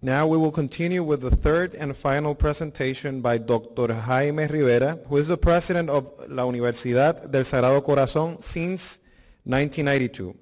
Now we will continue with the third and final presentation by Dr. Jaime Rivera, who is the president of la Universidad del Sagrado Corazón since 1992.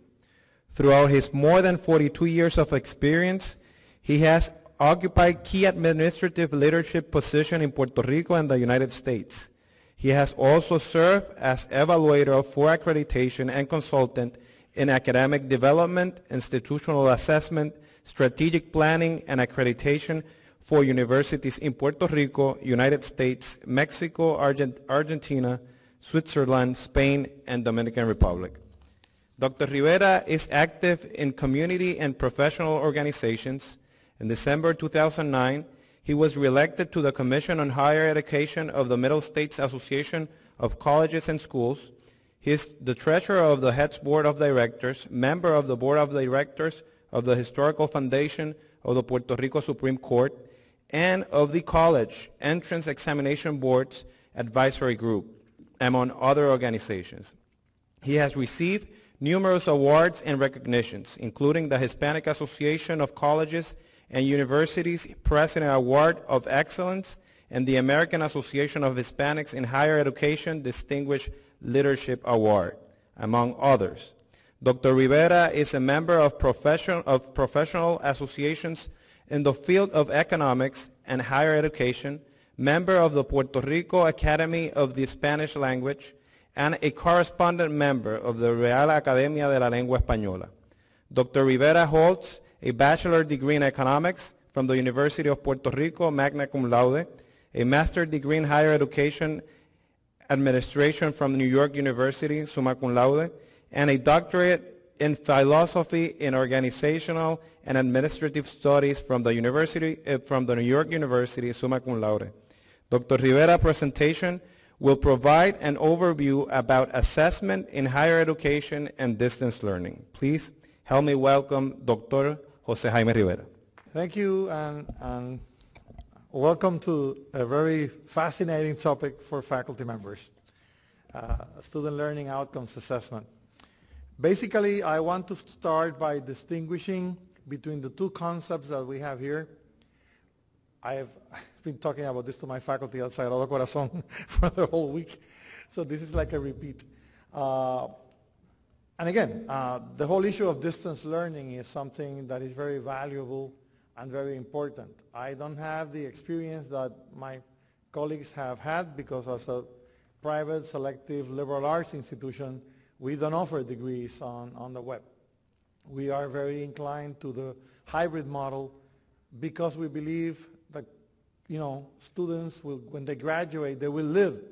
Throughout his more than 42 years of experience, he has occupied key administrative leadership positions in Puerto Rico and the United States. He has also served as evaluator for accreditation and consultant in academic development, institutional assessment, strategic planning, and accreditation for universities in Puerto Rico, United States, Mexico, Argentina, Switzerland, Spain, and Dominican Republic. Dr. Rivera is active in community and professional organizations. In December 2009, he was reelected to the Commission on Higher Education of the Middle States Association of Colleges and Schools. He is the treasurer of the HEDS Board of Directors, member of the Board of Directors of the Historical Foundation of the Puerto Rico Supreme Court, and of the College Entrance Examination Board's Advisory Group, among other organizations. He has received numerous awards and recognitions, including the Hispanic Association of Colleges and Universities President Award of Excellence and the American Association of Hispanics in Higher Education Distinguished Leadership Award, among others. Dr. Rivera is a member of professional associations in the field of economics and higher education, member of the Puerto Rico Academy of the Spanish Language, and a correspondent member of the Real Academia de la Lengua Española. Dr. Rivera holds a bachelor's degree in economics from the University of Puerto Rico, magna cum laude, a master's degree in higher education administration from New York University, summa cum laude, and a doctorate in philosophy in organizational and administrative studies from the New York University, summa cum laude. Dr. Rivera's presentation will provide an overview about assessment in higher education and distance learning. Please help me welcome Dr. José Jaime Rivera. Thank you, and welcome to a very fascinating topic for faculty members, student learning outcomes assessment. Basically, I want to start by distinguishing between the two concepts that we have here. I have been talking about this to my faculty at Sagrado Corazón for the whole week, so this is like a repeat. And again, the whole issue of distance learning is something that is very valuable and very important. I don't have the experience that my colleagues have had because as a private, selective, liberal arts institution, we don't offer degrees on the web. We are very inclined to the hybrid model because we believe that, students will, when they graduate, they will live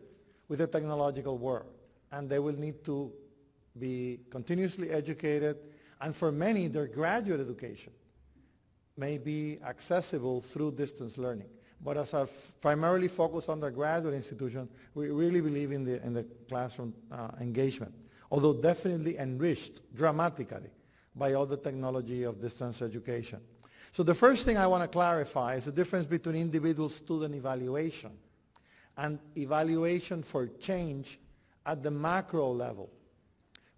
with the technological world, and they will need to be continuously educated, and for many, their graduate education may be accessible through distance learning. But as a primarily focused undergraduate institution, we really believe in the classroom engagement, although definitely enriched dramatically by all the technology of distance education. So the first thing I want to clarify is the difference between individual student evaluation and evaluation for change at the macro level.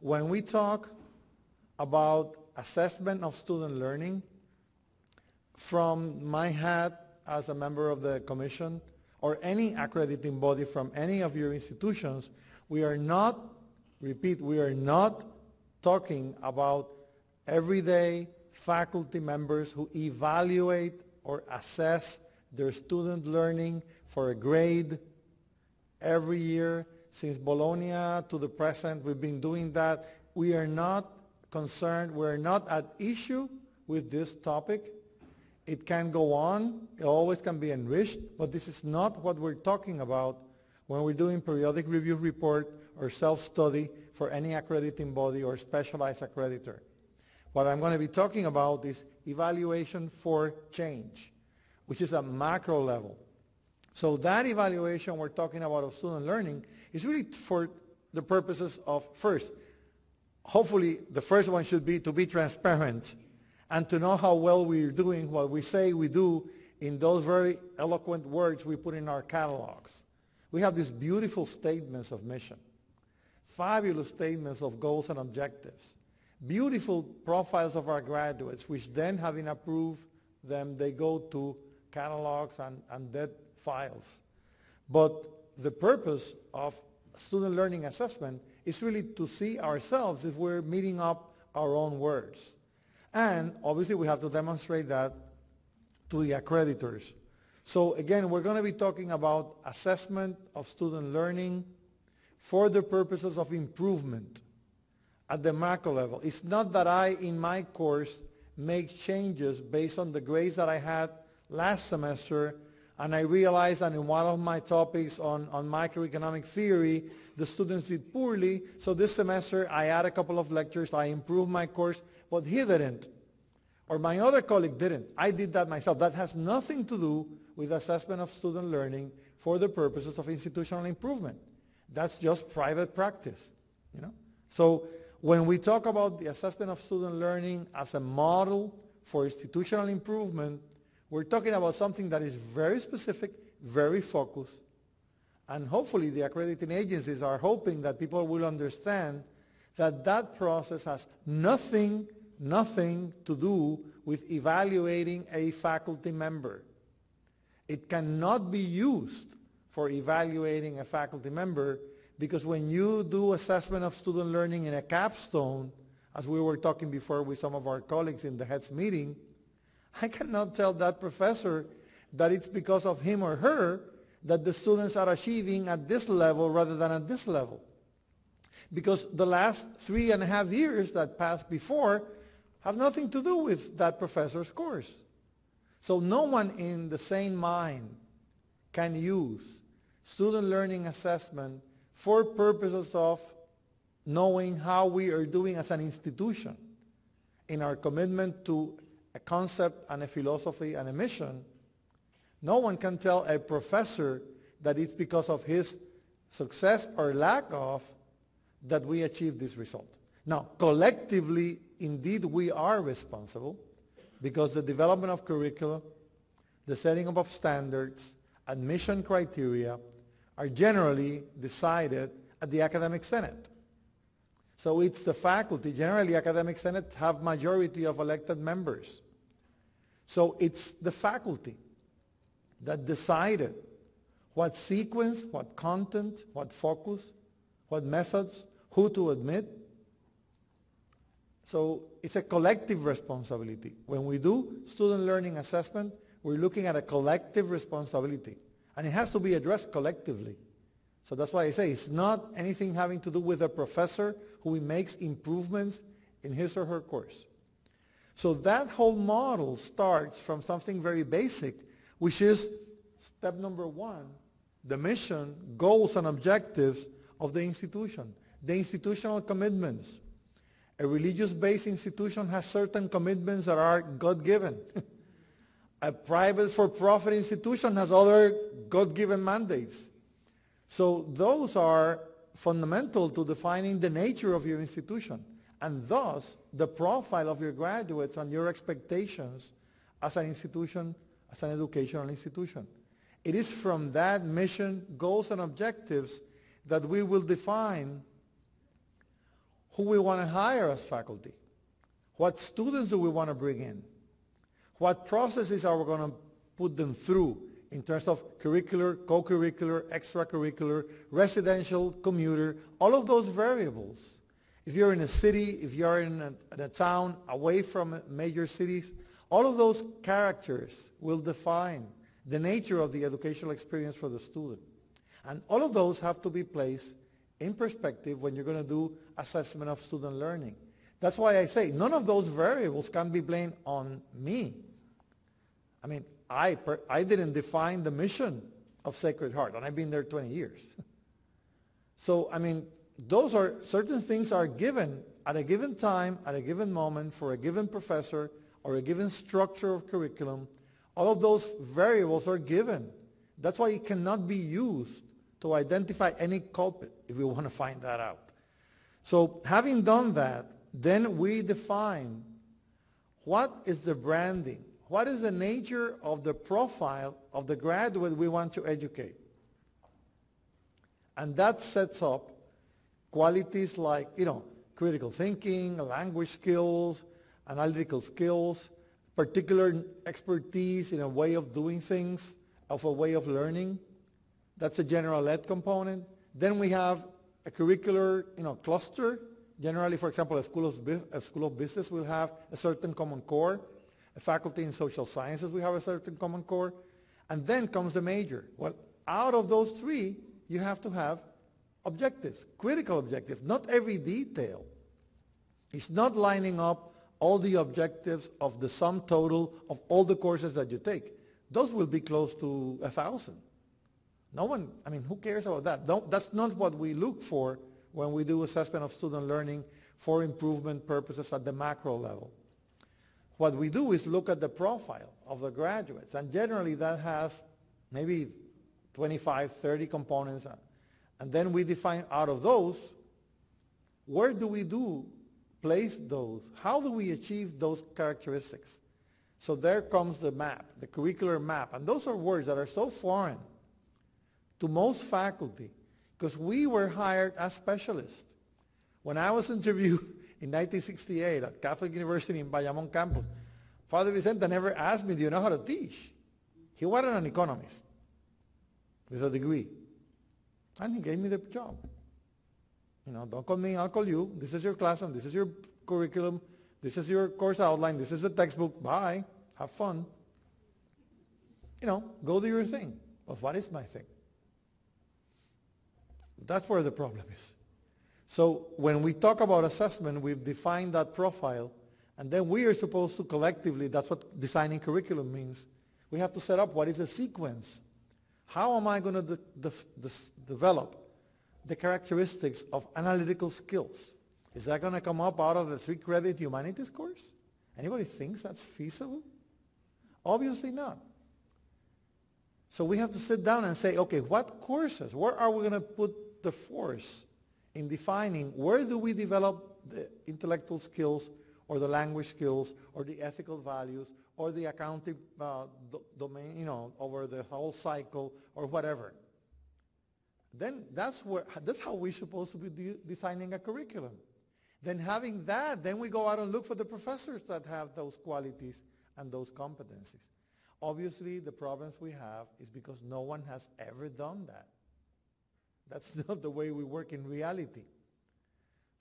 When we talk about assessment of student learning, from my hat as a member of the commission or any accrediting body from any of your institutions, we are not, repeat, we are not talking about everyday faculty members who evaluate or assess their student learning for a grade every year. Since Bologna to the present, we've been doing that. We are not concerned, we're not at issue with this topic. It can go on, it always can be enriched, but this is not what we're talking about when we're doing periodic review report or self-study for any accrediting body or specialized accreditor. What I'm going to be talking about is evaluation for change, which is a macro level. So that evaluation we're talking about of student learning is really for the purposes of, first, hopefully the first one should be to be transparent and to know how well we're doing what we say we do in those very eloquent words we put in our catalogs. We have these beautiful statements of mission, fabulous statements of goals and objectives, beautiful profiles of our graduates, which then, having approved them, they go to catalogs and dead files. But the purpose of student learning assessment is really to see ourselves if we're meeting up our own words. And obviously we have to demonstrate that to the accreditors. So again, we're going to be talking about assessment of student learning for the purposes of improvement at the macro level. It's not that I, in my course, make changes based on the grades that I had last semester, and I realized that in one of my topics on microeconomic theory, the students did poorly, so this semester I add a couple of lectures, I improved my course, but he didn't, or my other colleague didn't. I did that myself. That has nothing to do with assessment of student learning for the purposes of institutional improvement. That's just private practice, you know? So when we talk about the assessment of student learning as a model for institutional improvement, we're talking about something that is very specific, very focused, and hopefully the accrediting agencies are hoping that people will understand that that process has nothing to do with evaluating a faculty member. It cannot be used for evaluating a faculty member, because when you do assessment of student learning in a capstone, as we were talking before with some of our colleagues in the heads meeting, I cannot tell that professor that it's because of him or her that the students are achieving at this level rather than at this level. Because the last 3.5 years that passed before have nothing to do with that professor's course. So no one in the sane mind can use student learning assessment for purposes of knowing how we are doing as an institution in our commitment to a concept and a philosophy and a mission. No one can tell a professor that it's because of his success or lack of that we achieve this result. Now, collectively, indeed, we are responsible, because the development of curricula, the setting up of standards, admission criteria are generally decided at the academic senate. So it's the faculty. Generally, academic senate have majority of elected members. So it's the faculty that decided what sequence, what content, what focus, what methods, who to admit. So it's a collective responsibility. When we do student learning assessment, we're looking at a collective responsibility, and it has to be addressed collectively. So that's why I say it's not anything having to do with a professor who makes improvements in his or her course. So that whole model starts from something very basic, which is step number 1, the mission, goals, and objectives of the institution, the institutional commitments. A religious-based institution has certain commitments that are God-given. A private for-profit institution has other God-given mandates. So those are fundamental to defining the nature of your institution, and thus the profile of your graduates and your expectations as an institution, as an educational institution. It is from that mission, goals, and objectives that we will define who we want to hire as faculty, what students do we want to bring in, what processes are we going to put them through in terms of curricular, co-curricular, extracurricular, residential, commuter, all of those variables. If you're in a city, if you're in a town away from major cities, all of those characters will define the nature of the educational experience for the student. And all of those have to be placed in perspective when you're going to do assessment of student learning. That's why I say none of those variables can be blamed on me. I mean, I didn't define the mission of Sacred Heart, and I've been there 20 years. So, I mean, those are, certain things are given at a given time, at a given moment, for a given professor, or a given structure of curriculum. All of those variables are given. That's why it cannot be used to identify any culprit, if we want to find that out. So having done that, then we define what is the branding, what is the nature of the profile of the graduate we want to educate. And that sets up qualities like, critical thinking, language skills, analytical skills, particular expertise in a way of doing things, of a way of learning. That's a general ed component. Then we have a curricular, cluster. Generally, for example, a school of business will have a certain common core. A faculty in social sciences will have a certain common core. And then comes the major. Well, out of those three, you have to have objectives, critical objectives. Not every detail. It's not lining up all the objectives of the sum total of all the courses that you take. Those will be close to 1,000. No one, who cares about that? That's not what we look for when we do assessment of student learning for improvement purposes at the macro level. What we do is look at the profile of the graduates, and generally that has maybe 25, 30 components, and then we define out of those, where do we place those? How do we achieve those characteristics? So there comes the map, the curricular map, and those are words that are so foreign to most faculty because we were hired as specialists. When I was interviewed in 1968 at Catholic University in Bayamón campus, Father Vicente never asked me, do you know how to teach? He wasn't an economist with a degree. And he gave me the job. Don't call me, I'll call you. This is your classroom, this is your curriculum, this is your course outline, this is the textbook. Bye. Have fun. Go do your thing. But what is my thing? That's where the problem is. So when we talk about assessment, we've defined that profile, and then we are supposed to collectively, that's what designing curriculum means, we have to set up what is the sequence. How am I going to develop the characteristics of analytical skills? Is that going to come up out of the 3-credit humanities course? Anybody thinks that's feasible? Obviously not. So we have to sit down and say, okay, what courses, where are we going to put the force in defining where do we develop the intellectual skills or the language skills or the ethical values or the accounting domain, over the whole cycle or whatever. Then that's how we're supposed to be designing a curriculum. Then having that, then we go out and look for the professors that have those qualities and those competencies. Obviously, the problems we have is because no one has ever done that. That's not the way we work in reality.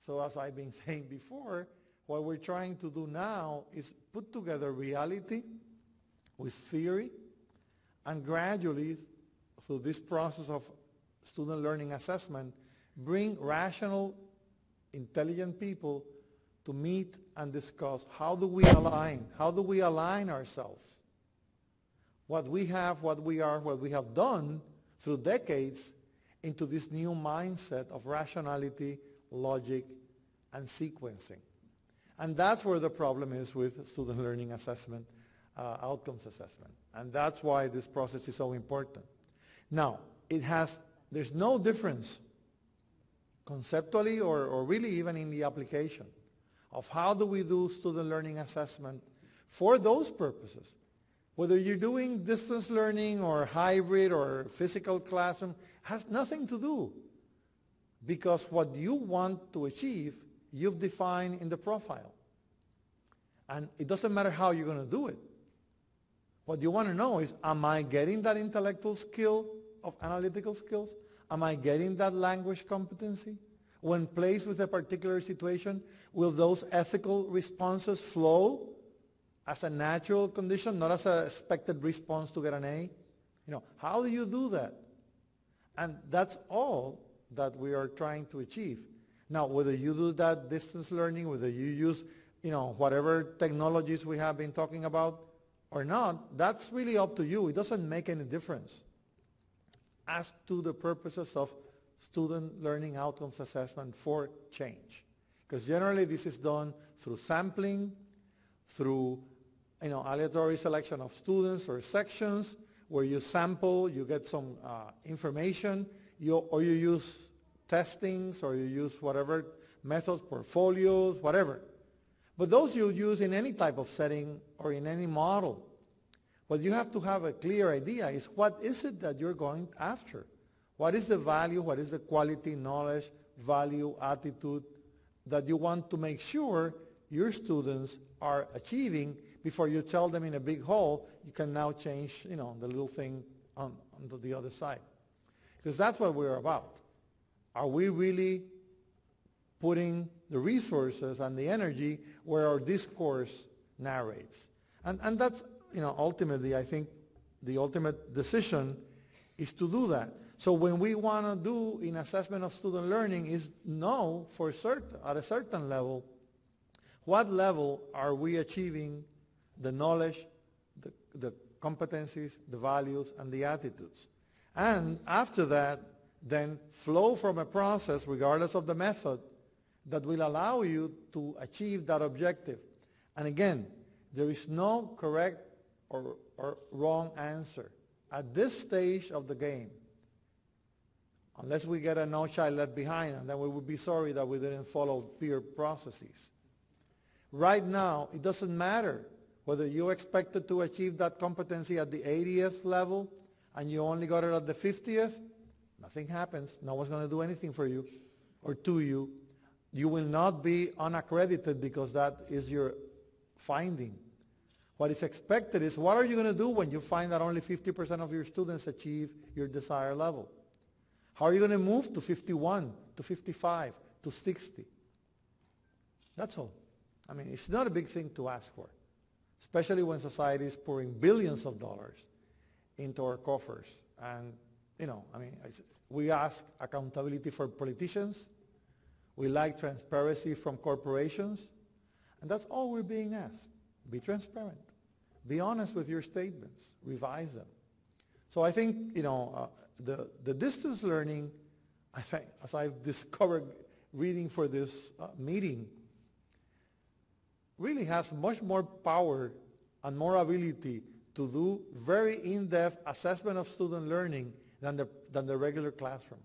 So as I've been saying before, what we're trying to do now is put together reality with theory and gradually, through this process of student learning assessment, bring rational, intelligent people to meet and discuss how do we align ourselves. What we have, what we are, what we have done through decades into this new mindset of rationality, logic, and sequencing. And that's where the problem is with student learning assessment, outcomes assessment. And that's why this process is so important. Now, there's no difference conceptually or really even in the application of how do we do student learning assessment for those purposes. Whether you're doing distance learning or hybrid or physical classroom has nothing to do, because what you want to achieve, you've defined in the profile. And it doesn't matter how you're going to do it. What you want to know is, am I getting that intellectual skill of analytical skills? Am I getting that language competency? When placed with a particular situation, will those ethical responses flow as a natural condition, not as an expected response to get an A? How do you do that? And that's all that we are trying to achieve. Now, whether you do that distance learning, whether you use, whatever technologies we have been talking about or not, that's really up to you. It doesn't make any difference as to the purposes of student learning outcomes assessment for change. Because generally this is done through sampling, through aleatory selection of students or sections where you sample, you get some information, or you use testings, or you use whatever methods, portfolios, whatever. But those you use in any type of setting or in any model. What you have to have a clear idea is, what is it that you're going after? What is the value, what is the quality, knowledge, value, attitude that you want to make sure your students are achieving before you tell them in a big hole, you can now change, the little thing on the other side. Because that's what we're about. Are we really putting the resources and the energy where our discourse narrates? And that's, ultimately, I think the ultimate decision is to do that. So when we want to do in assessment of student learning is know for certain, at a certain level, what level are we achieving the knowledge, the competencies, the values, and the attitudes. And after that, then flow from a process, regardless of the method, that will allow you to achieve that objective. And again, there is no correct or wrong answer. At this stage of the game, unless we get a No Child Left Behind, and then we would be sorry that we didn't follow peer processes. Right now, it doesn't matter whether you expected to achieve that competency at the 80th level and you only got it at the 50th, nothing happens. No one's going to do anything for you or to you. You will not be unaccredited because that is your finding. What is expected is, what are you going to do when you find that only 50% of your students achieve your desired level? How are you going to move to 51, to 55, to 60? That's all. I mean, it's not a big thing to ask for, especially when society is pouring billions of dollars into our coffers. And, we ask accountability for politicians. We like transparency from corporations. And that's all we're being asked. Be transparent. Be honest with your statements. Revise them. So I think, the distance learning, I think, as I've discovered reading for this meeting, really has much more power and more ability to do very in-depth assessment of student learning than the regular classroom.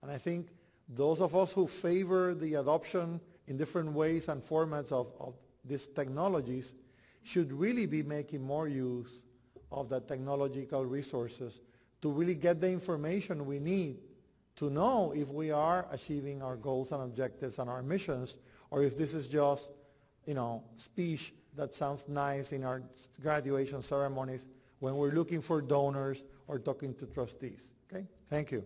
And I think those of us who favor the adoption in different ways and formats of these technologies should really be making more use of the technological resources to really get the information we need to know if we are achieving our goals and objectives and our missions, or if this is just, speech that sounds nice in our graduation ceremonies when we're looking for donors or talking to trustees. Okay? Thank you.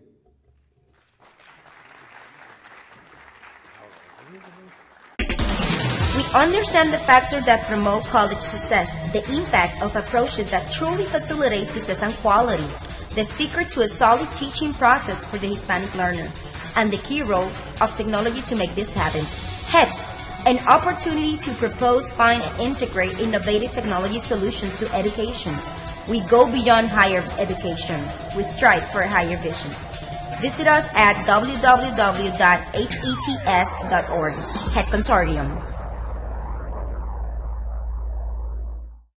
We understand the factors that promote college success, the impact of approaches that truly facilitate success and quality, the secret to a solid teaching process for the Hispanic learner, and the key role of technology to make this happen. Hence, an opportunity to propose, find, and integrate innovative technology solutions to education. We go beyond higher education. We strive for a higher vision. Visit us at www.hets.org. HETS Consortium.